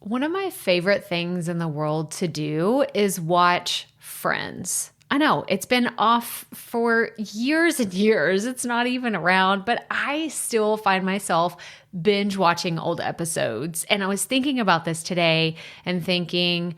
One of my favorite things in the world to do is watch Friends. I know it's been off for years and years. It's not even around, but I still find myself binge watching old episodes. And I was thinking about this today and thinking,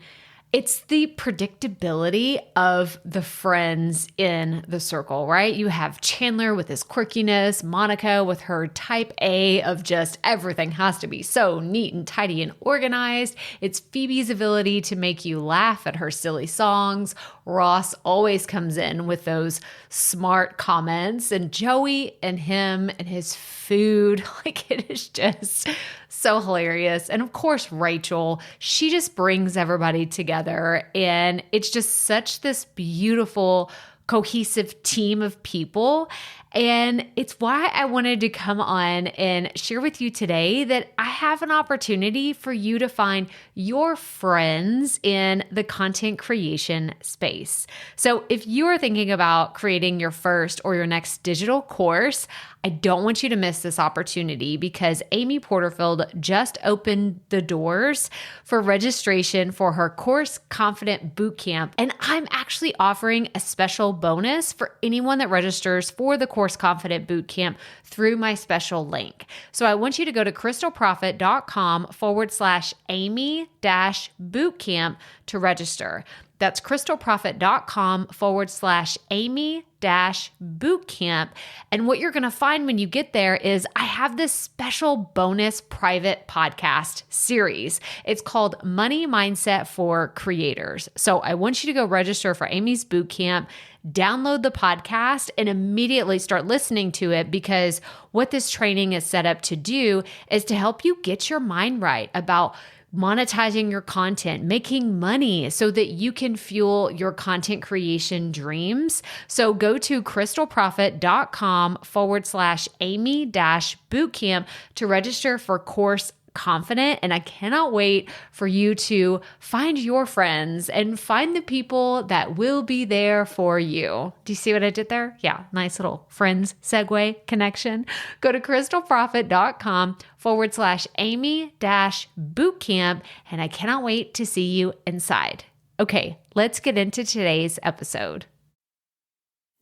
it's the predictability of the friends in the circle, right? You have Chandler with his quirkiness, Monica with her type A of just everything has to be so neat and tidy and organized. It's Phoebe's ability to make you laugh at her silly songs. Ross always comes in with those smart comments, and Joey and him and his food, like it is just so hilarious. And of course, Rachel, she just brings everybody together, and it's just such this beautiful, cohesive team of people. And it's why I wanted to come on and share with you today that I have an opportunity for you to find your friends in the content creation space. So if you are thinking about creating your first or your next digital course, I don't want you to miss this opportunity because Amy Porterfield just opened the doors for registration for her Course Confident Bootcamp. And I'm actually offering a special bonus for anyone that registers for the Course Confident Bootcamp through my special link. So I want you to go to krystalprofit.com/Amy-bootcamp to register. That's krystalprofit.com/Amy-bootcamp. And what you're going to find when you get there is I have this special bonus private podcast series. It's called Money Mindset for Creators. So I want you to go register for Amy's bootcamp, download the podcast, and immediately start listening to it, because what this training is set up to do is to help you get your mind right about monetizing your content, making money so that you can fuel your content creation dreams. So go to krystalprofit.com/Amy-bootcamp to register for Course Confident. And I cannot wait for you to find your friends and find the people that will be there for you. Do you see what I did there? Yeah, nice little friends segue connection. Go to krystalprofit.com/Amy-bootcamp. And I cannot wait to see you inside. Okay, let's get into today's episode.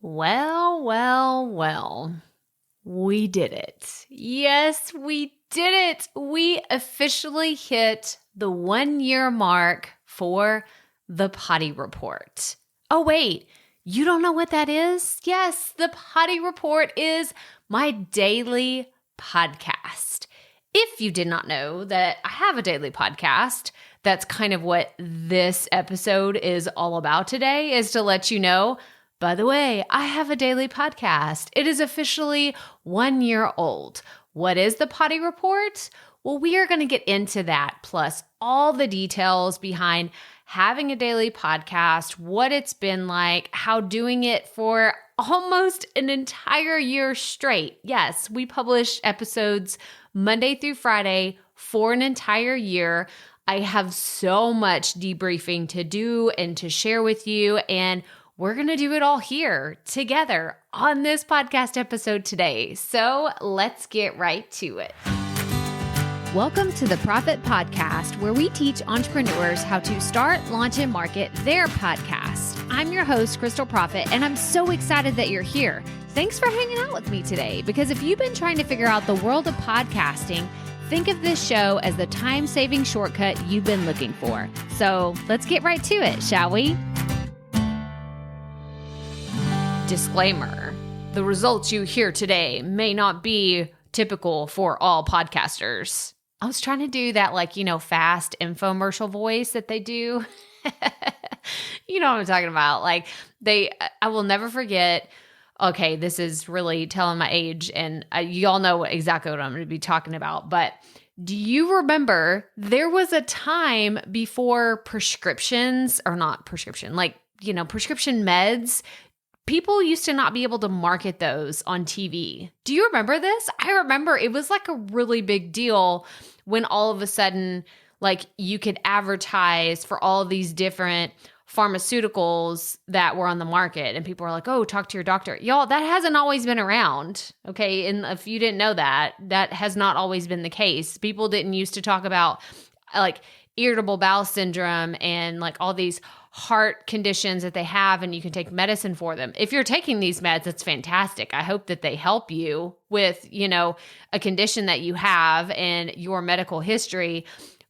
Well, we did it. Yes, we did it. We officially hit the 1-year mark for the Poddy Report. Oh, wait, you don't know what that is? Yes, the Poddy Report is my daily podcast. If you did not know that I have a daily podcast, that's kind of what this episode is all about today, is to let you know, by the way, I have a daily podcast. It is officially 1 year old. What is the Poddy Report? Well, we are going to get into that, plus all the details behind having a daily podcast, what it's been like, how doing it for almost an entire year straight. Yes, we publish episodes Monday through Friday for an entire year. I have so much debriefing to do and to share with you, and we're going to do it all here together on this podcast episode today. So let's get right to it. Welcome to the Profit Podcast, where we teach entrepreneurs how to start, launch, and market their podcast. I'm your host, Krystal Profit, and I'm so excited that you're here. Thanks for hanging out with me today, because if you've been trying to figure out the world of podcasting, think of this show as the time-saving shortcut you've been looking for. So let's get right to it, shall we? Disclaimer: the results you hear today may not be typical for all podcasters. I was trying to do that, fast infomercial voice that they do. You know what I'm talking about. I will never forget. Okay, this is really telling my age, and you all know exactly what I'm going to be talking about. But do you remember there was a time before prescription meds? People used to not be able to market those on TV. Do you remember this? I remember it was like a really big deal when all of a sudden, you could advertise for all these different pharmaceuticals that were on the market, and people were like, oh, talk to your doctor. Y'all, that hasn't always been around, okay? And if you didn't know that, that has not always been the case. People didn't used to talk about, irritable bowel syndrome and like all these heart conditions that they have, and you can take medicine for them. If you're taking these meds, it's fantastic. I hope that they help you with, a condition that you have and your medical history,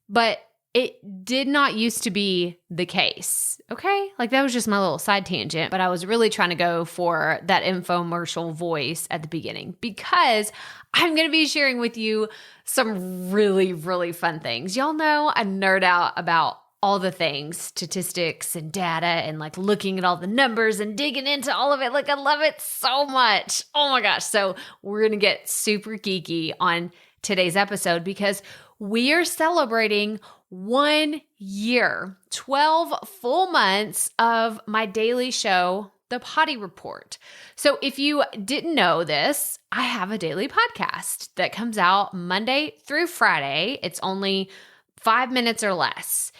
but it did not used to be the case. Okay. Like that was just my little side tangent, but I was really trying to go for that infomercial voice at the beginning because I'm going to be sharing with you some really, really fun things. Y'all know I nerd out about all the things, statistics and data and like looking at all the numbers and digging into all of it. Like I love it so much. Oh my gosh. So we're going to get super geeky on today's episode because we are celebrating 1 year, 12 full months of my daily show, The Poddy Report. So if you didn't know this, I have a daily podcast that comes out Monday through Friday. It's only 5 minutes or less.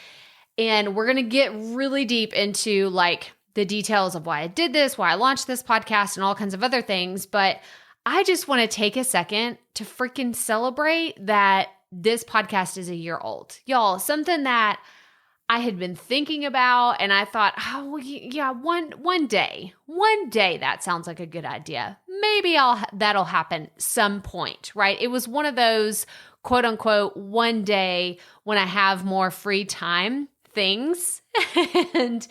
And we're going to get really deep into like the details of why I did this, why I launched this podcast and all kinds of other things. But I just want to take a second to freaking celebrate that this podcast is a year old. Y'all, something that I had been thinking about and I thought, oh, well, yeah, one day that sounds like a good idea. Maybe that'll happen some point, right? It was one of those quote unquote one day when I have more free time things. And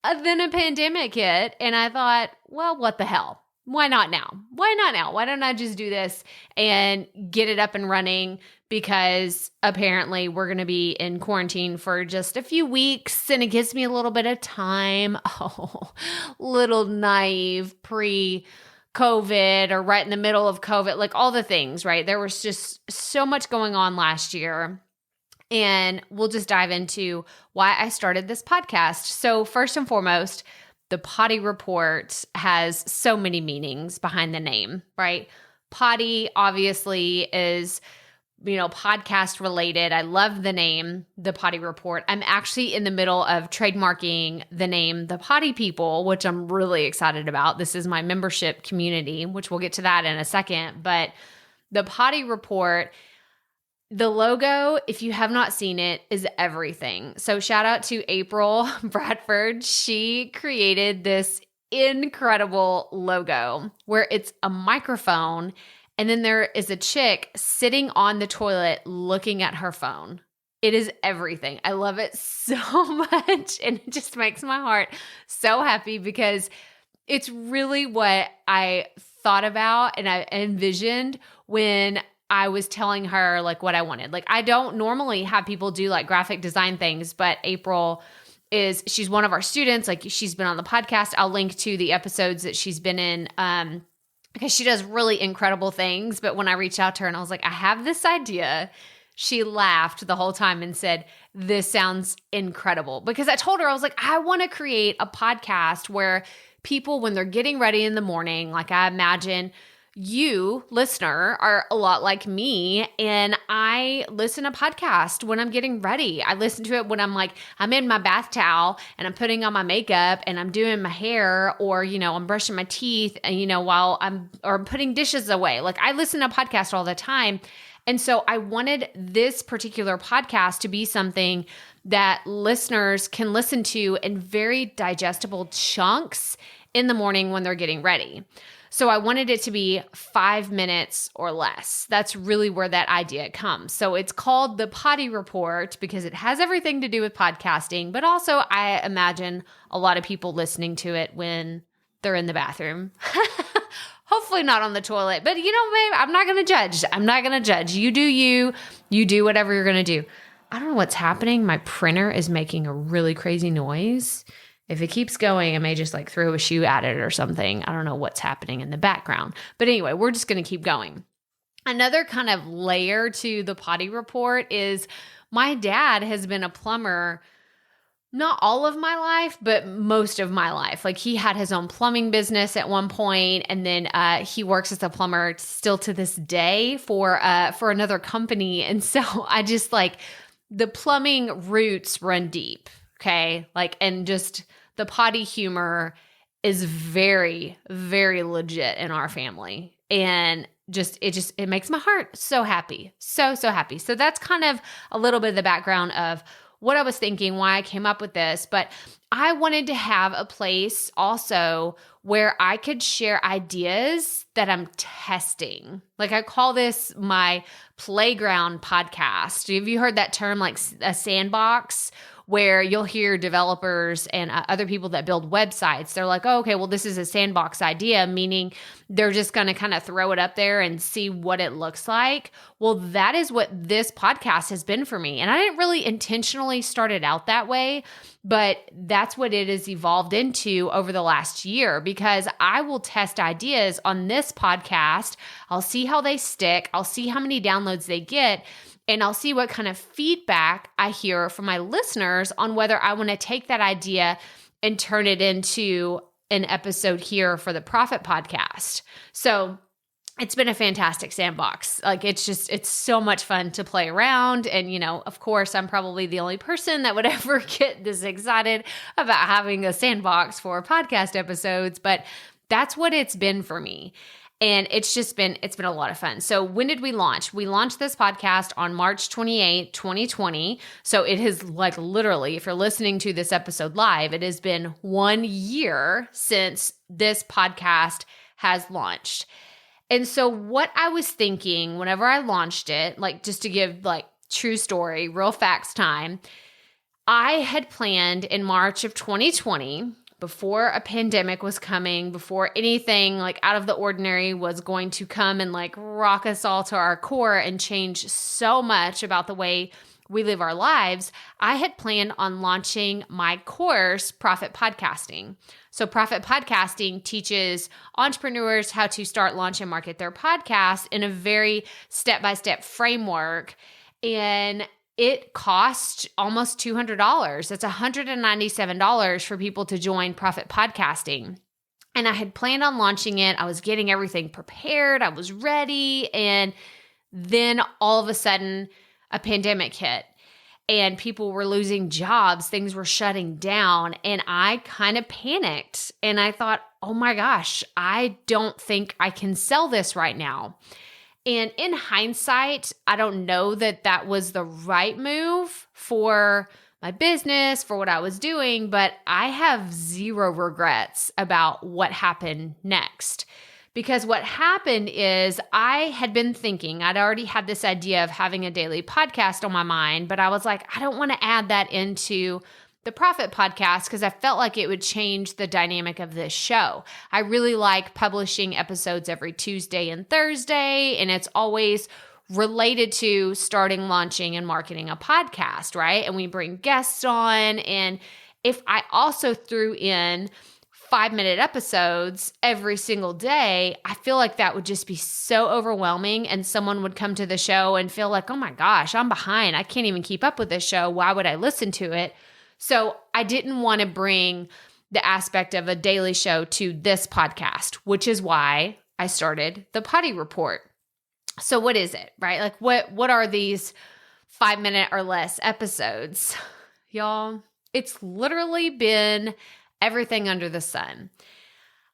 then a pandemic hit and I thought, well, what the hell? Why not now? Why don't I just do this and get it up and running? Because apparently we're going to be in quarantine for just a few weeks and it gives me a little bit of time. Oh, little naive pre-COVID or right in the middle of COVID, like all the things, right? There was just so much going on last year. And we'll just dive into why I started this podcast. So first and foremost, the Poddy Report has so many meanings behind the name, right? Poddy obviously is, podcast related. I love the name, the Poddy Report. I'm actually in the middle of trademarking the name, the Poddy People, which I'm really excited about. This is my membership community, which we'll get to that in a second. But the Poddy Report, the logo, if you have not seen it, is everything. So shout out to April Bradford. She created this incredible logo where it's a microphone and then there is a chick sitting on the toilet looking at her phone. It is everything. I love it so much and it just makes my heart so happy because it's really what I thought about and I envisioned when I was telling her like what I wanted. Like I don't normally have people do like graphic design things, but April she's one of our students. Like she's been on the podcast. I'll link to the episodes that she's been in because she does really incredible things. But when I reached out to her and I was like, I have this idea, she laughed the whole time and said, this sounds incredible. Because I told her, I was like, I want to create a podcast where people, when they're getting ready in the morning, like I imagine you, listener, are a lot like me, and I listen to podcasts when I'm getting ready. I listen to it when I'm in my bath towel and I'm putting on my makeup and I'm doing my hair or, I'm brushing my teeth and, while I'm putting dishes away. Like I listen to podcasts all the time. And so I wanted this particular podcast to be something that listeners can listen to in very digestible chunks in the morning when they're getting ready. So I wanted it to be 5 minutes or less. That's really where that idea comes. So it's called the Poddy Report because it has everything to do with podcasting, but also I imagine a lot of people listening to it when they're in the bathroom. Hopefully not on the toilet, but babe, I'm not going to judge. You do you. You do whatever you're going to do. I don't know what's happening. My printer is making a really crazy noise. If it keeps going, I may just throw a shoe at it or something. I don't know what's happening in the background. But anyway, we're just going to keep going. Another kind of layer to the Poddy Report is my dad has been a plumber not all of my life, but most of my life. Like he had his own plumbing business at one point, and then he works as a plumber still to this day for another company. And so I just the plumbing roots run deep. Okay. And just the potty humor is very, very legit in our family. And it makes my heart so happy. So happy. So that's kind of a little bit of the background of what I was thinking, why I came up with this, but I wanted to have a place also where I could share ideas that I'm testing. Like I call this my playground podcast. Have you heard that term, like a sandbox, where you'll hear developers and other people that build websites? They're like, oh, okay, well, this is a sandbox idea, meaning they're just going to kind of throw it up there and see what it looks like. Well, that is what this podcast has been for me. And I didn't really intentionally start it out that way, but that's what it has evolved into over the last year, because I will test ideas on this podcast. I'll see how they stick. I'll see how many downloads they get. And I'll see what kind of feedback I hear from my listeners on whether I want to take that idea and turn it into an episode here for the Profit Podcast. So it's been a fantastic sandbox. Like it's so much fun to play around. And, of course, I'm probably the only person that would ever get this excited about having a sandbox for podcast episodes, but that's what it's been for me. And it's been a lot of fun. So when did we launch? We launched this podcast on March 28, 2020. So it has like literally, if you're listening to this episode live, it has been 1 year since this podcast has launched. And so what I was thinking whenever I launched it, like just to give like true story, real facts time, I had planned in March of 2020, before a pandemic was coming, before anything like out of the ordinary was going to come and like rock us all to our core and change so much about the way we live our lives, I had planned on launching my course, Profit Podcasting. So Profit Podcasting teaches entrepreneurs how to start, launch, and market their podcast in a very step-by-step framework. And it cost almost $200. That's $197 for people to join Profit Podcasting. And I had planned on launching it. I was getting everything prepared. I was ready. And then all of a sudden, a pandemic hit and people were losing jobs. Things were shutting down. And I kind of panicked. And I thought, oh my gosh, I don't think I can sell this right now. And in hindsight, I don't know that that was the right move for my business, for what I was doing, but I have zero regrets about what happened next. Because what happened is I had been thinking, I'd already had this idea of having a daily podcast on my mind, but I was like, I don't want to add that into the Profit Podcast because I felt like it would change the dynamic of this show. I really like publishing episodes every Tuesday and Thursday, and it's always related to starting, launching, and marketing a podcast, right? And we bring guests on. And if I also threw in 5-minute episodes every single day, I feel like that would just be so overwhelming, and someone would come to the show and feel like, oh my gosh, I'm behind. I can't even keep up with this show. Why would I listen to it? So I didn't want to bring the aspect of a daily show to this podcast, which is why I started the Poddy Report. So what is it, right? Like what are these 5-minute or less episodes? Y'all, it's literally been everything under the sun.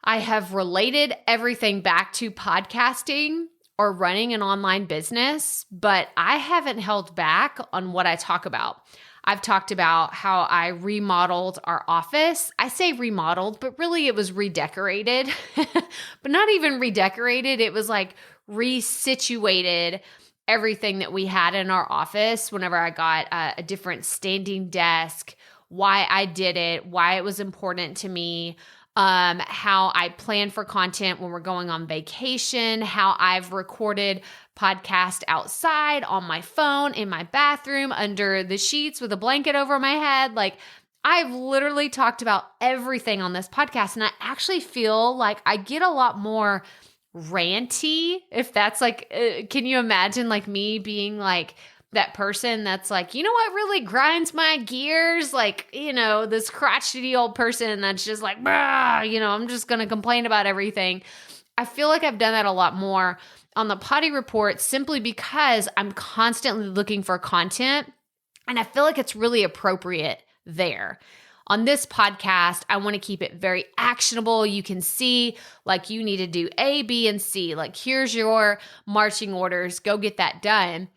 I have related everything back to podcasting or running an online business, but I haven't held back on what I talk about. I've talked about how I remodeled our office. I say remodeled, but really it was redecorated, but not even redecorated. It was like resituated everything that we had in our office whenever I got a different standing desk, why I did it, why it was important to me, how I plan for content when we're going on vacation, how I've recorded podcast outside on my phone, in my bathroom, under the sheets with a blanket over my head. Like I've literally talked about everything on this podcast, and I actually feel like I get a lot more ranty, if that's like, can you imagine like me being like that person that's like, you know what really grinds my gears? Like, this crotchety old person that's just like, I'm just going to complain about everything. I feel like I've done that a lot more on the Poddy Report simply because I'm constantly looking for content, and I feel like it's really appropriate there. On this podcast, I want to keep it very actionable. You can see like you need to do A, B, and C. Like here's your marching orders. Go get that done.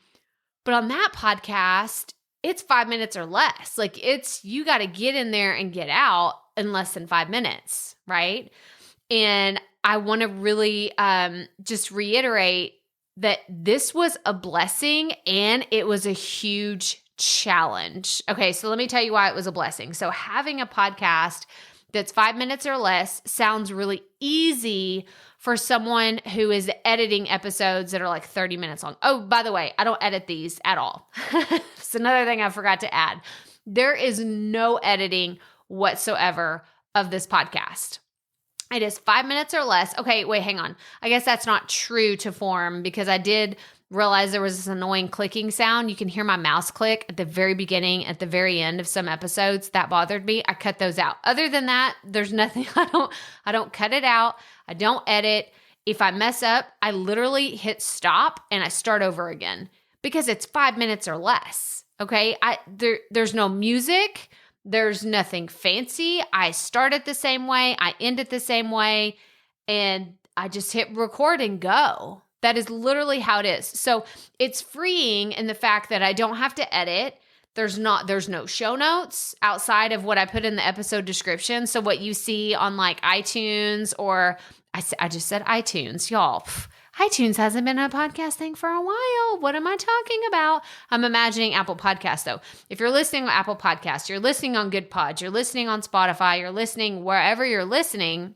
But on that podcast, it's 5 minutes or less. Like you got to get in there and get out in less than 5 minutes, right? And I want to really just reiterate that this was a blessing and it was a huge challenge. Okay, so let me tell you why it was a blessing. So having a podcast that's 5 minutes or less sounds really easy for someone who is editing episodes that are like 30 minutes long. Oh, by the way, I don't edit these at all. It's another thing I forgot to add. There is no editing whatsoever of this podcast. It is 5 minutes or less. Okay, wait, hang on. I guess that's not true to form because I did realize there was this annoying clicking sound. You can hear my mouse click at the very beginning, at the very end of some episodes. That bothered me. I cut those out. Other than that, there's nothing. I don't cut it out. I don't edit. If I mess up, I literally hit stop and I start over again because it's 5 minutes or less. Okay, there's no music. There's nothing fancy. I start it the same way. I end it the same way. And I just hit record and go. That is literally how it is. So it's freeing in the fact that I don't have to edit. There's no show notes outside of what I put in the episode description. So what you see on like iTunes or I just said iTunes, y'all. iTunes hasn't been a podcast thing for a while. What am I talking about? I'm imagining Apple Podcasts, though. If you're listening on Apple Podcasts, you're listening on Good Pods, you're listening on Spotify, you're listening wherever you're listening,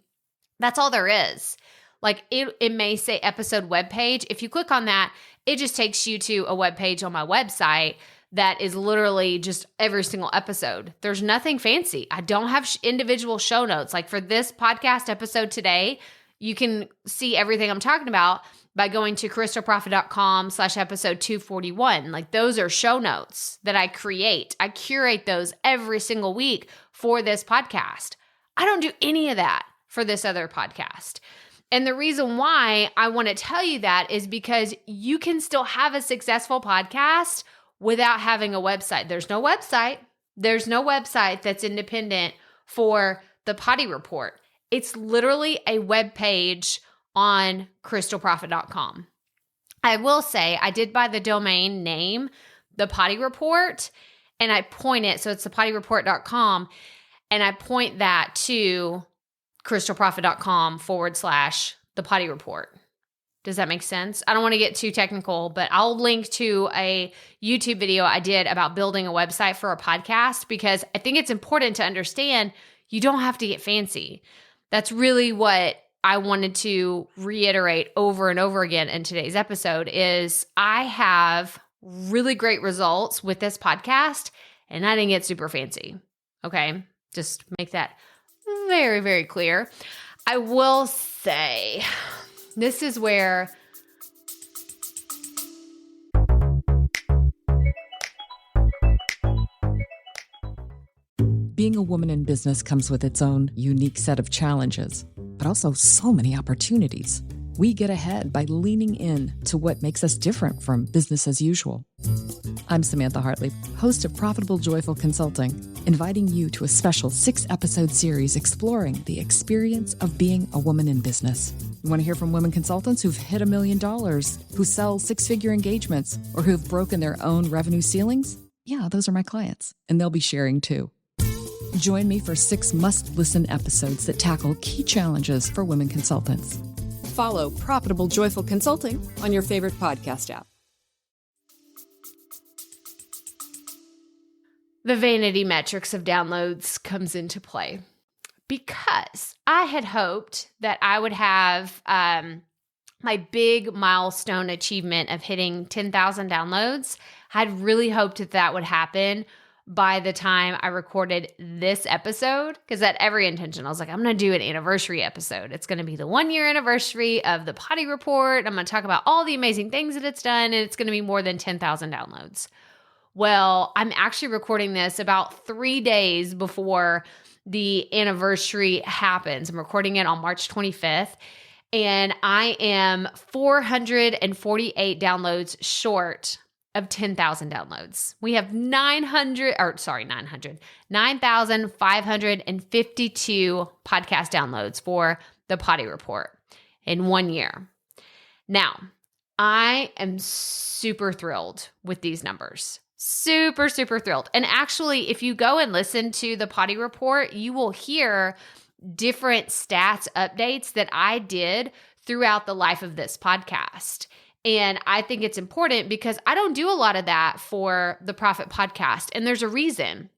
that's all there is. Like it may say episode webpage. If you click on that, it just takes you to a webpage on my website that is literally just every single episode. There's nothing fancy. I don't have individual show notes. Like for this podcast episode today, you can see everything I'm talking about by going to krystalprofit.com/episode 241. Like those are show notes that I create. I curate those every single week for this podcast. I don't do any of that for this other podcast. And the reason why I want to tell you that is because you can still have a successful podcast without having a website. There's no website. There's no website that's independent for the Poddy Report. It's literally a web page on krystalprofit.com. I will say I did buy the domain name, the Poddy Report, and I point it, so it's the poddyreport.com, and I point that to krystalprofit.com/the Poddy Report. Does that make sense? I don't want to get too technical, but I'll link to a YouTube video I did about building a website for a podcast because I think it's important to understand you don't have to get fancy. That's really what I wanted to reiterate over and over again in today's episode is I have really great results with this podcast and I didn't get super fancy. Okay. Just make that very, very clear. I will say this is where being a woman in business comes with its own unique set of challenges, but also so many opportunities. We get ahead by leaning in to what makes us different from business as usual. I'm Samantha Hartley, host of Profitable Joyful Consulting, inviting you to a special 6-episode series exploring the experience of being a woman in business. You want to hear from women consultants who've hit $1 million, who sell 6-figure engagements, or who've broken their own revenue ceilings? Yeah, those are my clients, and they'll be sharing too. Join me for 6 must-listen episodes that tackle key challenges for women consultants. Follow Profitable Joyful Consulting on your favorite podcast app. the vanity metrics of downloads comes into play because I had hoped that I would have my big milestone achievement of hitting 10,000 downloads. I'd really hoped that that would happen by the time I recorded this episode, because at every intention, I was like, I'm going to do an anniversary episode. It's going to be the 1-year anniversary of the Poddy Report. I'm going to talk about all the amazing things that it's done, and it's going to be more than 10,000 downloads. Well, I'm actually recording this about 3 days before the anniversary happens. I'm recording it on March 25th, and I am 448 downloads short of 10,000 downloads. We have 9,552 podcast downloads for the Poddy Report in 1 year. Now, I am super thrilled with these numbers. Super, super thrilled. And actually, if you go and listen to the Poddy Report, you will hear different stats updates that I did throughout the life of this podcast. And I think it's important because I don't do a lot of that for the Profit Podcast. And there's a reason.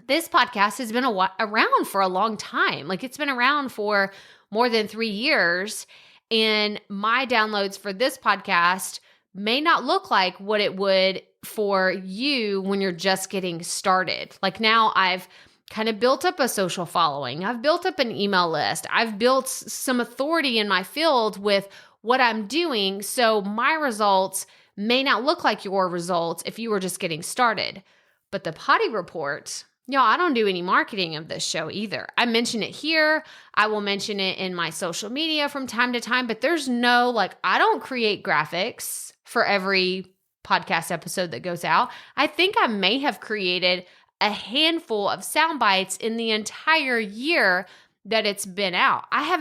This podcast has been around for a long time. Like, it's been around for more than 3 years. And my downloads for this podcast may not look like what it would for you when you're just getting started. Like, now I've kind of built up a social following. I've built up an email list. I've built some authority in my field with what I'm doing. So my results may not look like your results if you were just getting started. But the Poddy Report, I don't do any marketing of this show either. I mention it here. I will mention it in my social media from time to time, but there's no, I don't create graphics for every podcast episode that goes out. I think I may have created a handful of sound bites in the entire year that it's been out. I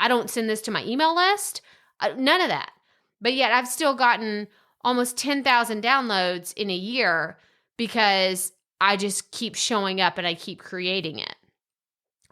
don't send this to my email list, none of that. But yet I've still gotten almost 10,000 downloads in a year because I just keep showing up and I keep creating it.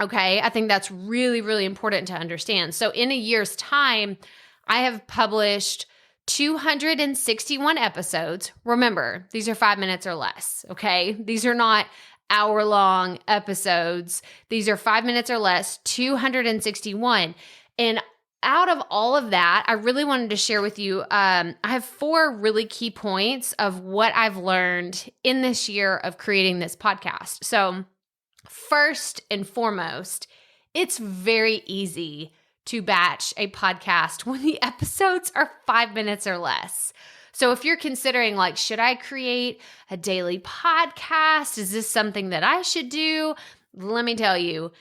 Okay, I think that's really, really important to understand. So in a year's time, I have published 261 episodes. Remember, these are 5 minutes or less, okay? These are not hour-long episodes. These are 5 minutes or less, 261. And out of all of that, I really wanted to share with you, I have 4 really key points of what I've learned in this year of creating this podcast. So first and foremost, it's very easy to batch a podcast when the episodes are 5 minutes or less. So if you're considering should I create a daily podcast? Is this something that I should do? Let me tell you,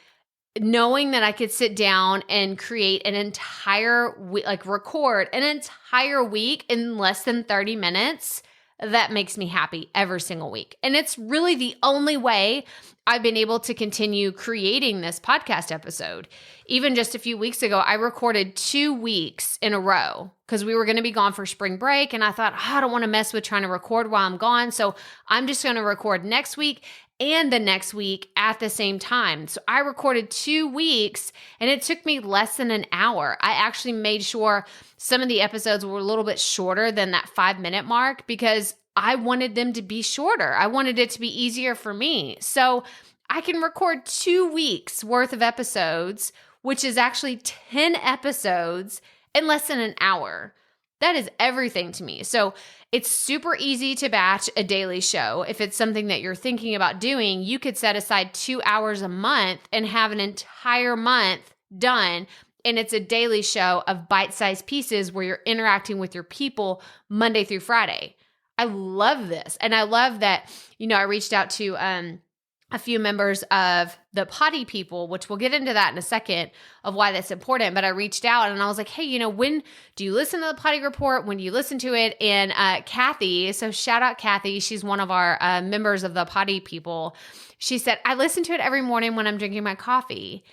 knowing that I could sit down and create an entire record an entire week in less than 30 minutes, that makes me happy every single week. And it's really the only way I've been able to continue creating this podcast episode. Even just a few weeks ago, I recorded 2 weeks in a row because we were going to be gone for spring break. And I thought, I don't want to mess with trying to record while I'm gone. So I'm just going to record next week and the next week at the same time. So I recorded 2 weeks and it took me less than an hour. I actually made sure some of the episodes were a little bit shorter than that 5-minute mark because I wanted them to be shorter. I wanted it to be easier for me. So I can record 2 weeks worth of episodes, which is actually 10 episodes in less than an hour. That is everything to me. So it's super easy to batch a daily show. If it's something that you're thinking about doing, you could set aside 2 hours a month and have an entire month done. And it's a daily show of bite-sized pieces where you're interacting with your people Monday through Friday. I love this. And I love that, I reached out to a few members of the Poddy people, which we'll get into that in a second of why that's important. But I reached out and I was like, hey, when do you listen to the Poddy Report? When do you listen to it? And Kathy, so shout out Kathy. She's one of our members of the Poddy people. She said, I listen to it every morning when I'm drinking my coffee.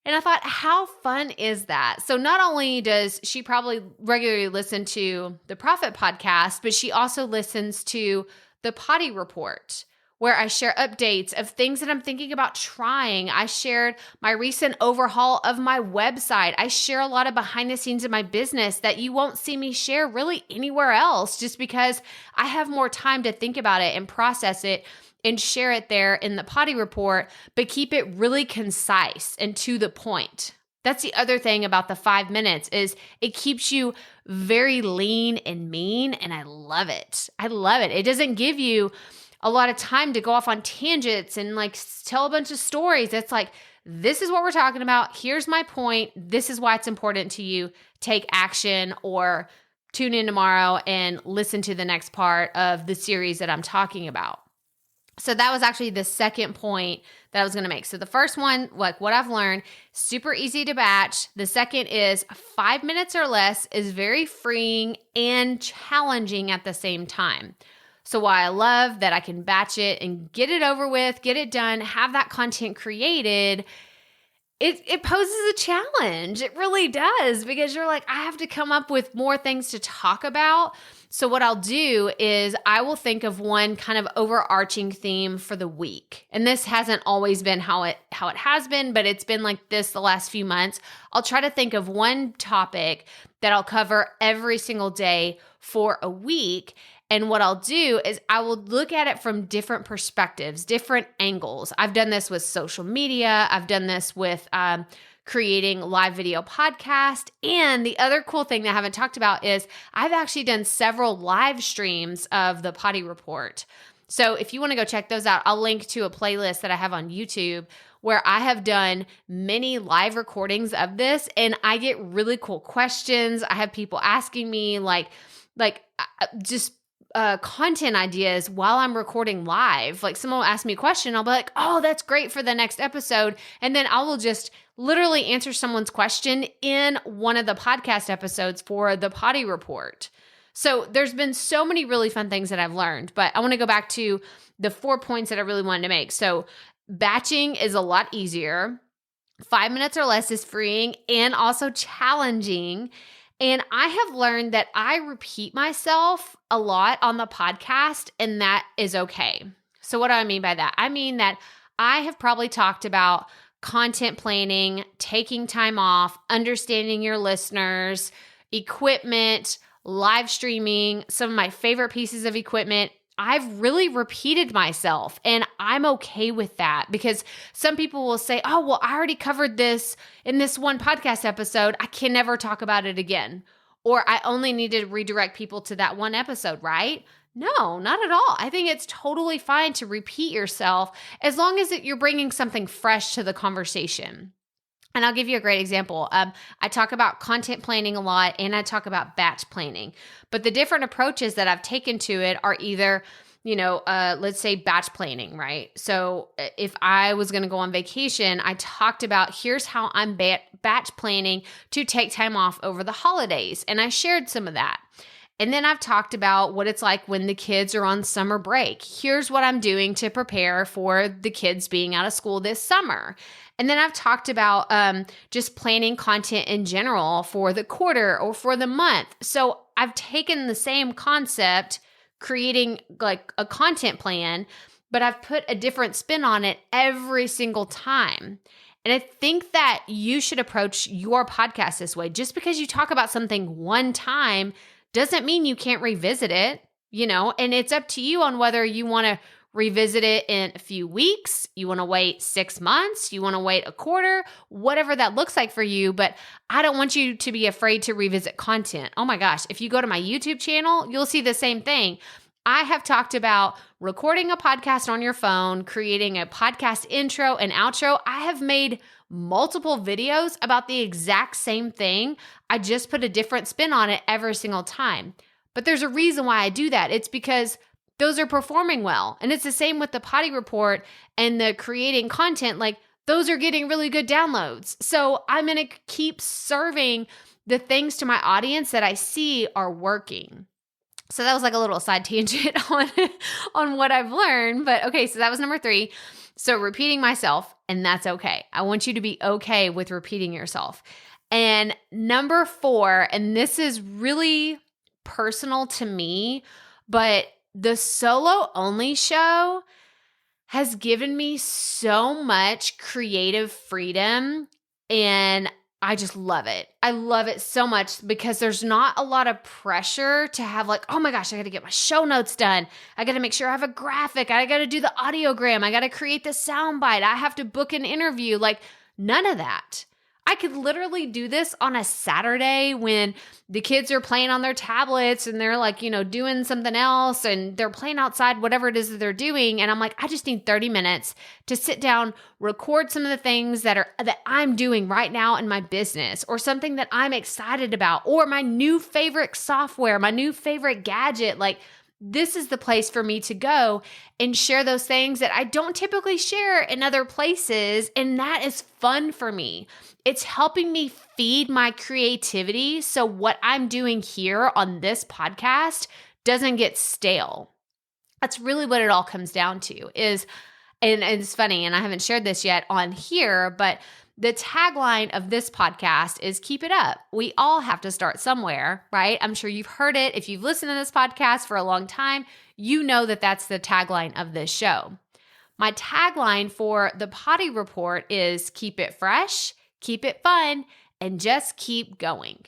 And I thought, how fun is that? So not only does she probably regularly listen to the Profit Podcast, but she also listens to the Poddy Report, where I share updates of things that I'm thinking about trying. I shared my recent overhaul of my website. I share a lot of behind the scenes of my business that you won't see me share really anywhere else, just because I have more time to think about it and process it and share it there in the Poddy Report, but keep it really concise and to the point. That's the other thing about the 5 minutes is it keeps you very lean and mean, and I love it. I love it. It doesn't give you a lot of time to go off on tangents and tell a bunch of stories. It's this is what we're talking about. Here's my point. This is why it's important to you. Take action or tune in tomorrow and listen to the next part of the series that I'm talking about. So that was actually the second point that I was going to make. So the first one, what I've learned, super easy to batch. The second is 5 minutes or less is very freeing and challenging at the same time. So while I love that I can batch it and get it over with, get it done, have that content created, it poses a challenge. It really does, because you're I have to come up with more things to talk about. So what I'll do is I will think of one kind of overarching theme for the week. And this hasn't always been how it has been, but it's been like this the last few months. I'll try to think of one topic that I'll cover every single day for a week. And what I'll do is I will look at it from different perspectives, different angles. I've done this with social media. I've done this with creating live video podcast. And the other cool thing that I haven't talked about is I've actually done several live streams of the Poddy Report. So if you want to go check those out, I'll link to a playlist that I have on YouTube where I have done many live recordings of this, and I get really cool questions. I have people asking me just content ideas while I'm recording live. Like someone will ask me a question, I'll be like, oh, that's great for the next episode. And then I will just literally answer someone's question in one of the podcast episodes for the Poddy Report. So there's been so many really fun things that I've learned, but I want to go back to the 4 points that I really wanted to make. So batching is a lot easier. 5 minutes or less is freeing and also challenging. And I have learned that I repeat myself a lot on the podcast, and that is okay. So what do I mean by that? I mean that I have probably talked about content planning, taking time off, understanding your listeners, equipment, live streaming, some of my favorite pieces of equipment. I've really repeated myself, and I'm okay with that because some people will say, oh, well, I already covered this in this one podcast episode. I can never talk about it again. Or I only need to redirect people to that one episode, right? No, not at all. I think it's totally fine to repeat yourself as long as you're bringing something fresh to the conversation. And I'll give you a great example. I talk about content planning a lot, and I talk about batch planning. But the different approaches that I've taken to it are either, let's say batch planning, right? So if I was going to go on vacation, I talked about here's how I'm batch planning to take time off over the holidays. And I shared some of that. And then I've talked about what it's like when the kids are on summer break. Here's what I'm doing to prepare for the kids being out of school this summer. And then I've talked about just planning content in general for the quarter or for the month. So I've taken the same concept, creating like a content plan, but I've put a different spin on it every single time. And I think that you should approach your podcast this way. Just because you talk about something one time doesn't mean you can't revisit it, and it's up to you on whether you want to revisit it in a few weeks, you want to wait 6 months, you want to wait a quarter, whatever that looks like for you. But I don't want you to be afraid to revisit content. Oh my gosh, if you go to my YouTube channel, you'll see the same thing. I have talked about recording a podcast on your phone, creating a podcast intro and outro. I have made multiple videos about the exact same thing. I just put a different spin on it every single time. But there's a reason why I do that. It's because those are performing well. And it's the same with the Poddy Report and the creating content. Like those are getting really good downloads. So I'm going to keep serving the things to my audience that I see are working. So that was like a little side tangent on what I've learned. But okay, so that was number 3. So repeating myself, and that's okay. I want you to be okay with repeating yourself. And number 4, and this is really personal to me, but the solo only show has given me so much creative freedom, and I just love it. I love it so much because there's not a lot of pressure to have like, oh my gosh, I got to get my show notes done. I got to make sure I have a graphic. I got to do the audiogram. I got to create the soundbite. I have to book an interview. Like none of that. I could literally do this on a Saturday when the kids are playing on their tablets and they're like, doing something else and they're playing outside, whatever it is that they're doing. And I'm like, I just need 30 minutes to sit down, record some of the things that I'm doing right now in my business, or something that I'm excited about, or my new favorite software, my new favorite gadget. Like this is the place for me to go and share those things that I don't typically share in other places. And that is fun for me. It's helping me feed my creativity so what I'm doing here on this podcast doesn't get stale. That's really what it all comes down to is And it's funny, and I haven't shared this yet on here, but the tagline of this podcast is keep it up. We all have to start somewhere, right? I'm sure you've heard it. If you've listened to this podcast for a long time, you know that that's the tagline of this show. My tagline for the Poddy Report is keep it fresh, keep it fun, and just keep going.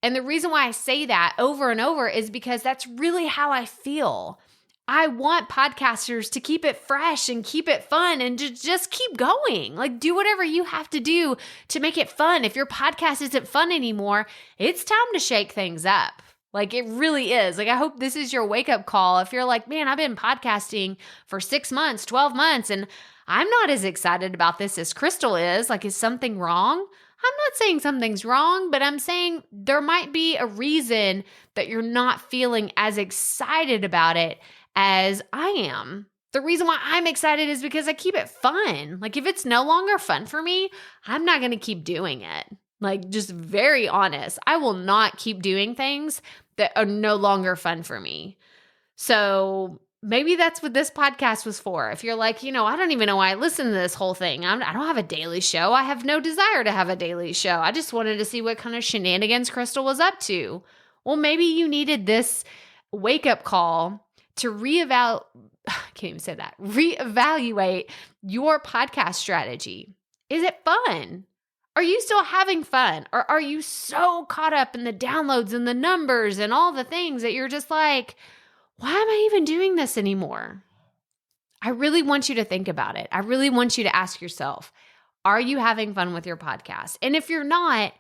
And the reason why I say that over and over is because that's really how I feel. I want podcasters to keep it fresh and keep it fun and to just keep going. Like, do whatever you have to do to make it fun. If your podcast isn't fun anymore, it's time to shake things up. Like, it really is. Like, I hope this is your wake-up call. If you're like, man, I've been podcasting for 6 months, 12 months, and I'm not as excited about this as Krystal is. Like, is something wrong? I'm not saying something's wrong, but I'm saying there might be a reason that you're not feeling as excited about it as I am. The reason why I'm excited is because I keep it fun. Like, if it's no longer fun for me, I'm not going to keep doing it. Like, just very honest. I will not keep doing things that are no longer fun for me. So maybe that's what this podcast was for. If you're like, I don't even know why I listen to this whole thing. I don't have a daily show. I have no desire to have a daily show. I just wanted to see what kind of shenanigans Krystal was up to. Well, maybe you needed this wake-up call to reevaluate your podcast strategy. Is it fun? Are you still having fun? Or are you so caught up in the downloads and the numbers and all the things that you're just like, why am I even doing this anymore? I really want you to think about it. I really want you to ask yourself, are you having fun with your podcast? And if you're not,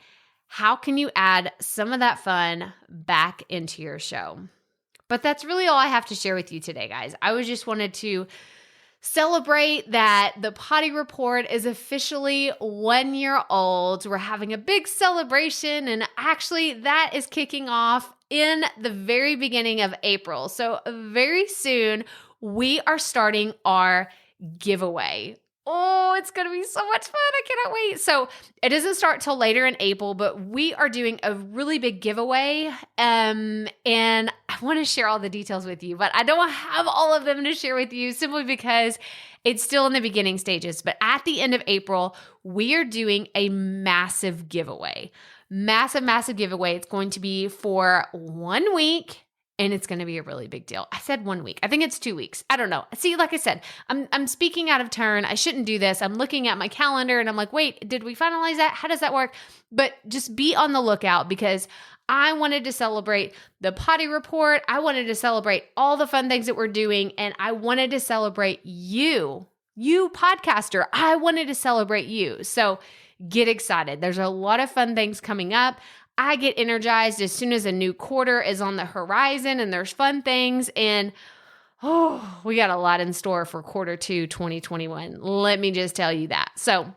how can you add some of that fun back into your show? But that's really all I have to share with you today, guys. I just wanted to celebrate that the Poddy Report is officially 1 year old. We're having a big celebration, and actually that is kicking off in the very beginning of April. So very soon we are starting our giveaway. Oh, it's going to be so much fun. I cannot wait. So it doesn't start till later in April, but we are doing a really big giveaway. And I want to share all the details with you, but I don't have all of them to share with you simply because it's still in the beginning stages. But at the end of April, we are doing a massive giveaway. Massive giveaway. It's going to be for 1 week. And it's going to be a really big deal. I said 1 week. I think it's 2 weeks. I don't know. See, like I said, I'm speaking out of turn. I shouldn't do this. I'm looking at my calendar and I'm like, wait, did we finalize that? How does that work? But just be on the lookout because I wanted to celebrate the Poddy Report. I wanted to celebrate all the fun things that we're doing. And I wanted to celebrate you podcaster. I wanted to celebrate you. So get excited. There's a lot of fun things coming up. I get energized as soon as a new quarter is on the horizon and there's fun things. And we got a lot in store for quarter 2, 2021. Let me just tell you that. So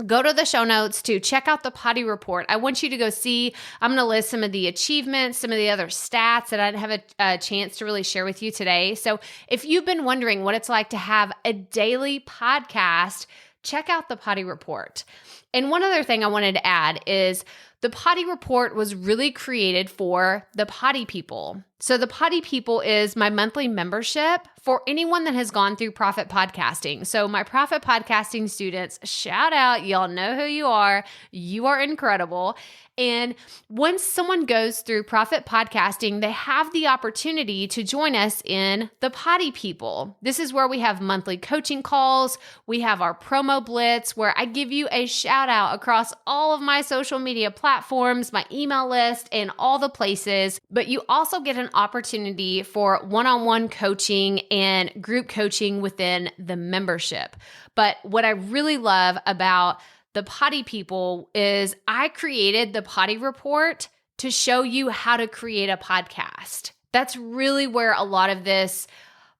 go to the show notes to check out the Poddy Report. I want you to go see. I'm going to list some of the achievements, some of the other stats that I didn't have a chance to really share with you today. So if you've been wondering what it's like to have a daily podcast, check out the Poddy Report. And one other thing I wanted to add is the Poddy Report was really created for the Poddy people. So the Poddy people is my monthly membership for anyone that has gone through Profit Podcasting. So my Profit Podcasting students, shout out, y'all know who you are. You are incredible. And once someone goes through Profit Podcasting, they have the opportunity to join us in the Poddy people. This is where we have monthly coaching calls. We have our promo blitz where I give you a shout out across all of my social media platforms, my email list, and all the places. But you also get an opportunity for one-on-one coaching and group coaching within the membership. But what I really love about the Poddy people is I created the Poddy Report to show you how to create a podcast. That's really where a lot of this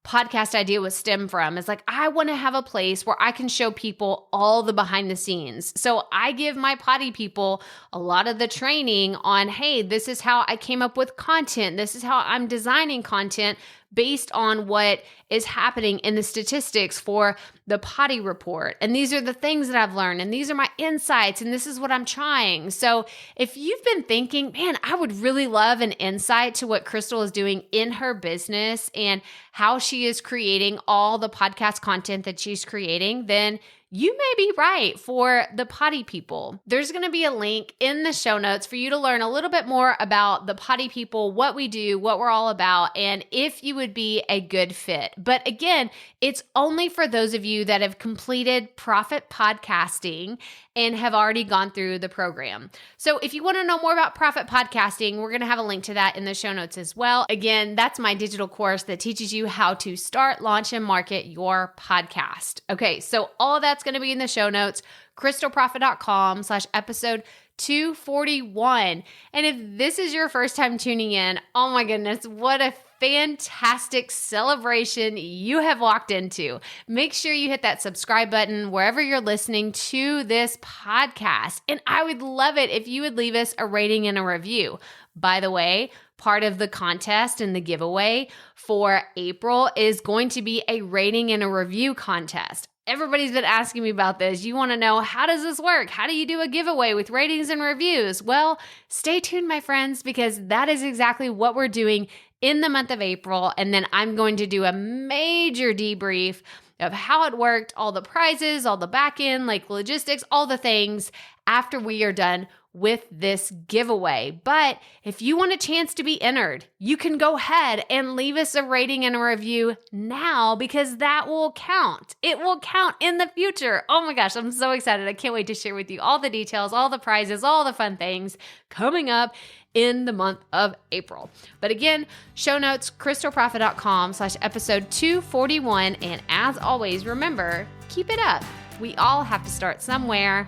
podcast idea was stemmed from. It's like, I want to have a place where I can show people all the behind the scenes. So I give my Poddy people a lot of the training on, hey, this is how I came up with content. This is how I'm designing content based on what is happening in the statistics for the Poddy Report. And these are the things that I've learned, and these are my insights, and this is what I'm trying. So if you've been thinking, man, I would really love an insight to what Krystal is doing in her business and how she is creating all the podcast content that she's creating, then you may be right for the Poddy people. There's going to be a link in the show notes for you to learn a little bit more about the Poddy people, what we do, what we're all about, and if you would be a good fit. But again, it's only for those of you that have completed Profit Podcasting and have already gone through the program. So if you want to know more about Profit Podcasting, we're going to have a link to that in the show notes as well. Again, that's my digital course that teaches you how to start, launch, and market your podcast. Okay, so all of that's going to be in the show notes, krystalprofit.com/episode 241. And if this is your first time tuning in, oh my goodness, what a fantastic celebration you have walked into. Make sure you hit that subscribe button wherever you're listening to this podcast. And I would love it if you would leave us a rating and a review. By the way, part of the contest and the giveaway for April is going to be a rating and a review contest. Everybody's been asking me about this. You want to know, how does this work? How do you do a giveaway with ratings and reviews? Well, stay tuned, my friends, because that is exactly what we're doing in the month of April. And then I'm going to do a major debrief of how it worked, all the prizes, all the back end, like logistics, all the things after we are done with this giveaway. But if you want a chance to be entered, you can go ahead and leave us a rating and a review now, because that will count. It will count in the future. Oh my gosh, I'm so excited. I can't wait to share with you all the details, all the prizes, all the fun things coming up in the month of April. But again, show notes, krystalprofit.com/episode 241. And as always, remember, keep it up. We all have to start somewhere.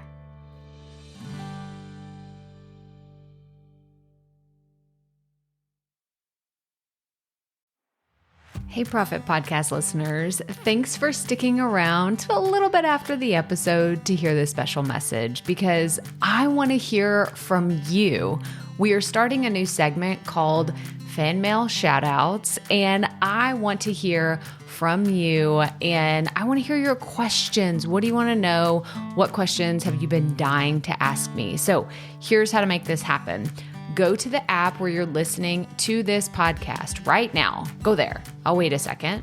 Hey, Profit Podcast listeners. Thanks for sticking around to a little bit after the episode to hear this special message, because I want to hear from you. We are starting a new segment called Fan Mail Shoutouts, and I want to hear from you, and I want to hear your questions. What do you want to know? What questions have you been dying to ask me? So here's how to make this happen. Go to the app where you're listening to this podcast right now. Go there. I'll wait a second.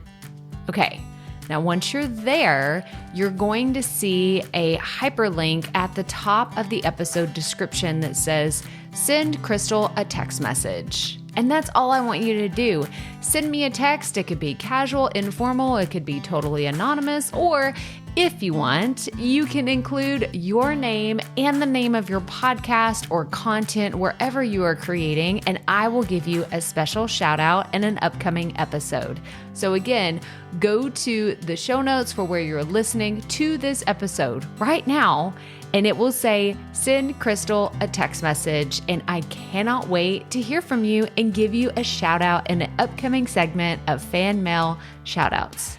Okay. Now, once you're there, you're going to see a hyperlink at the top of the episode description that says, send Krystal a text message. And that's all I want you to do. Send me a text. It could be casual, informal. It could be totally anonymous. Or if you want, you can include your name and the name of your podcast or content wherever you are creating, and I will give you a special shout out in an upcoming episode. So again, go to the show notes for where you're listening to this episode right now, and it will say, send Krystal a text message. And I cannot wait to hear from you and give you a shout out in an upcoming segment of Fan Mail Shoutouts.